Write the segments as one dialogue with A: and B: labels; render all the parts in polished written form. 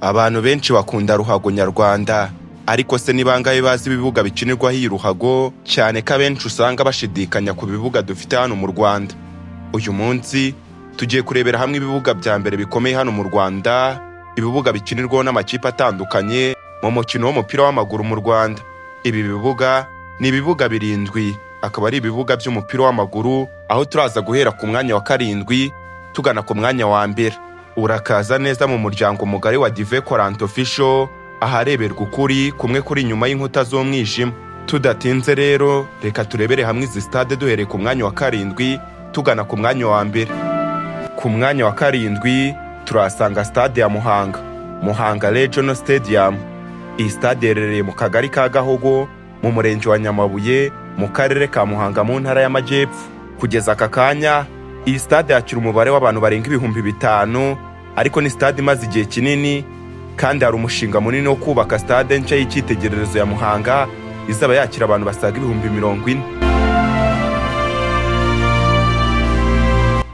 A: Abantu benshi bakunda ruhago nyarwanda, ariko se ni bangahe bazi ibibuga bikinirwaho iyi ruhago, cyane ko abenshi usanga bashidikanya ku bibuga dufite hano mu Rwanda. Uyu munsi tugiye kurebera hamwe ibibuga bya mbere bikomeye hano mu Rwanda, ibibuga bikinirwaho n'amakipe atandukanye mu mukino w'umupira w'amaguru mu Rwanda. Ibi bibuga ni ibibuga 7, akaba ari ibibuga by'umupira w'amaguru, aho turaza guhera ku mwanya wa 7 tugana ku mwanya wa mbere. Urakaza neza mu muryango mugari wa Dive Courant Official, ahareberwa ukuri kumwe kuri nyuma y'inkuta z'umwijima. Tudatinze rero, reka turebere hamwe izi stade duhereye ku mwanya wa 7 tugana ku mwanya wa mbere. Ku mwanya wa 7 turasanga stade ya Muhanga Regional Stadium. Iyi stade iherereye mu kagari ka Gahogo, mu murenge wa Nyamabuye, mu karere ka Muhanga mu ntara y'Amajyepfo. Kugeza aka kanya, iyi stade yakira umubare w'abantu barenga 5,000, ariko ni stade imaze igihe kinini, kandi hari umushinga munini wo kubaka stade nshya y'icyitegererezo ya Muhanga, izaba yakira abantu basaga 40,000.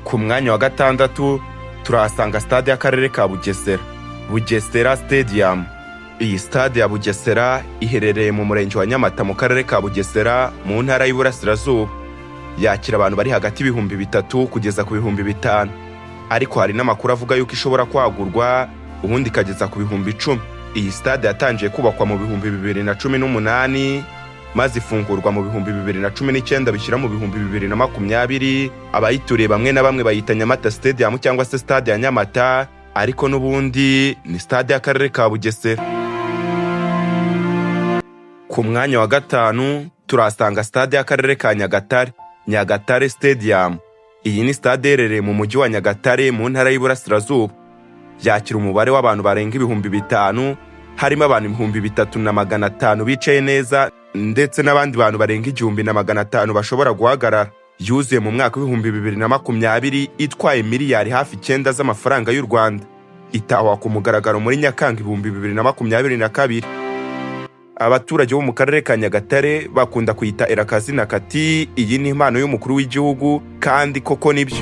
A: Ku mwanya wa 6 turahasanga stade y'akarere ka Bugesera Stadium. Iyi stade ya Bugesera iherereye mu murenge wa Nyamata mu karere ka Bugesera mu ntara y'Iburasirazuba. Yakira abantu bari hagati 3,000 kugeza ku 5,000, ariko hari n'amakuru avuga yuko ishobora kwagurwa ubundi ikageza ku 10,000. Iyi stade yatangiye kubakwa mu 2018 maze ifungurwa mu 2019 bishyira mu 2020. Abayituriye bamwe na bamwe bayita Nyamata Stadium cyangwa se stade ya Nyamata, ariko n'ubundi ni stade y'akarere ka Bugesera. Ku mwanya wa 5 turasanga stade y'akarere ka Nyagatare Stadium. Iyi ni stade iherereye mu mujyi wa Nyagatare mu ntara y'Iburasirazuba. Yakira umubare w'abantu barenga 5,000, harimo abantu 3,500 bicaye neza, ndetse n'abandi bantu barenga 1,500 bashobora guhagarara. Yuzuye mu mwaka w'2020, itwaye miliyari hafi 9 z'amafaranga y'u Rwanda. Itahwa ku mugaragaro muri Nyakanga 2022. Abaturage bo mu karere ka Nyagatare bakunda kuyita erakazina kati iyi ni impano y'umukuru w'igihugu, kandi koko nibyo.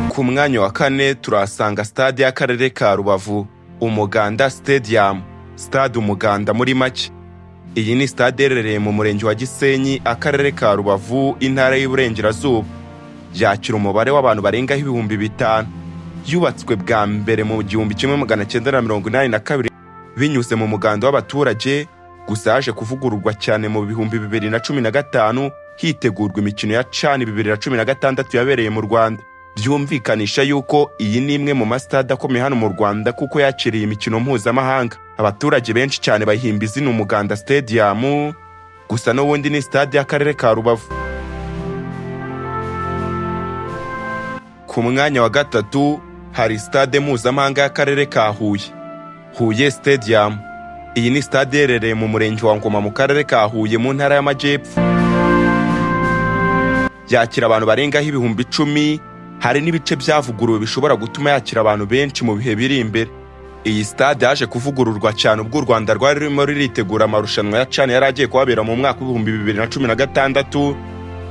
A: Ku mwanya wa 4 turasanga stade y'akarere ka Rubavu, Umuganda Stadium, stade Umuganda muri make. Iyi ni stade iherereye mu murenge wa Gisenyi, akarere ka Rubavu, intara y'Iburengerazuba. Yakira umubare w'abantu barenga 5,000. Yubatswe bwa mbere mu 1982 binyuze mu muganda w'abaturage, gusa yaje kuvugururwa cyane mu 2015 hitegurwa imikino ya CHAN 2016 yabereye mu Rwanda. Byumvikanisha yuko iyi ni imwe mu mastade akomeye hano mu Rwanda, kuko yakiriye imikino mpuzamahanga. Abaturage benshi cyane bayihimba izina Umuganda Stadium, gusa n'ubundi ni stade y'akarere ka Rubavu. Ku mwanya wa 3 hari stade mpuzamahanga y'akarere ka Huye Stadium. Iyi ni stade iherereye mu murenge wa Ngoma mu karere ka Huye mu ntara y'Amajyepfo. Yakira abantu barenga 10,000, hari n'ibice byavuguruwe bishobora gutuma yakira abantu benshi mu bihe biri imbere. Iyi stade yaje kuvugururwa cyane ubwo u Rwanda rwari rurimo ruritegura amarushanwa ya CHAN yari agiye kubabera mu mwaka w'2016,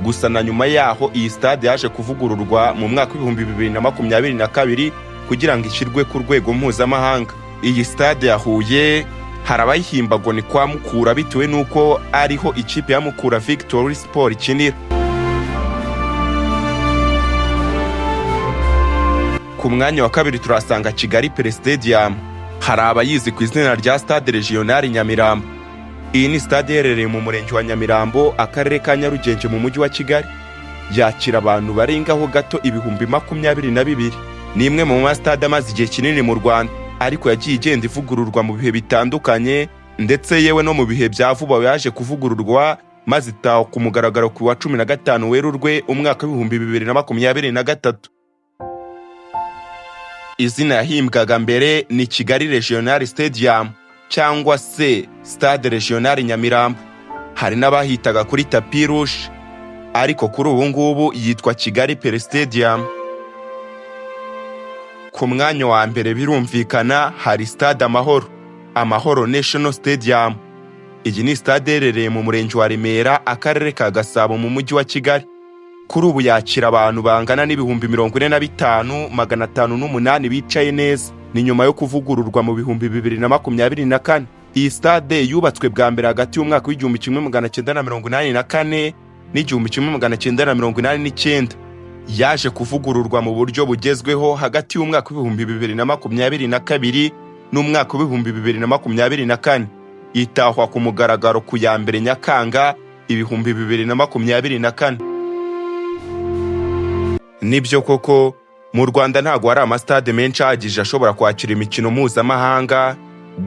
A: gusa na nyuma yaho iyi stade yaje kuvugururwa mu mwaka w'2022 kugira ngo ishyirwe ku rwego mpuzamahanga. Iyi stade ya Huye hari abayihimba ngo ni kwa Mukura, bitewe n'uko ariho ikipe ya Mukura Victory Sport ikinira. Ku mwanya wa 2 turasanga Kigali Pele Stadium. Hari abayizi ku izina rya Stade Regional Nyamirambo. Iyi ni stade iherereye mu murenge wa Nyamirambo, akarere ka Nyarugenge mu mujyi wa Kigali. Yakira abantu barengaho gato 22,000. Ni imwe mu mastade amaze igihe kinini mu Rwanda, ariko yagiye igenda ivugururwa mu bihe bitandukanye, ndetse yewe no mu bihe bya vuba yaje kuvugururwa maze itaho ku mugaragaro ku wa 15 Werurwe umwaka w'2023. Izina yahimbwaga mbere ni Kigali Regional Stadium cyangwa se Stade Regional Nyamirambo. Hari n'abahitaga kuri Tapi Rouge, ariko kuri ubu ngubu yitwa Kigali Pele Stadium. Ku mwanya wa mbere birumvikana hari Stade Amahoro National Stadium. Iyi ni stade iherereye mu murenge wa Remera, akarere ka Gasabo mu mujyi wa Kigali. kuri ubu yakira abantu bangana n'ibihumbi 45,508 bicaye neza. Ni nyuma yo kuvugururwa mu bihumbi 2024. Iyi stade yubatswe bwa mbere hagati y'umwaka w'1984 n'1989. Yaje kuvugururwa mu buryo bugezweho hagati y'umwaka w'2022 n'umwaka w'2024. Itahwa ku mugaragaro ku ya mbere Nyakanga 2024. Nibyo koko mu Rwanda ntago hari amastade menshi ahagije ashobora kwakira imikino mpuzamahanga,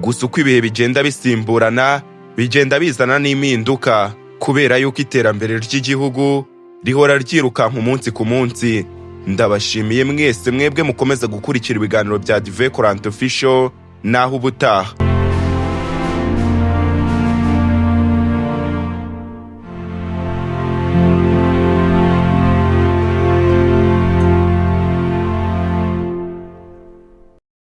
A: gusa uko ibihe bigenda bisimburana bigenda bizana n'impinduka, kubera yuko iterambere ry'igihugu rihora ryirukanka umunsi ku munsi. Ndabashimiye mwese mwebwe mukomeza gukurikira ibiganiro bya Dive Courant Official, naho ubutaha.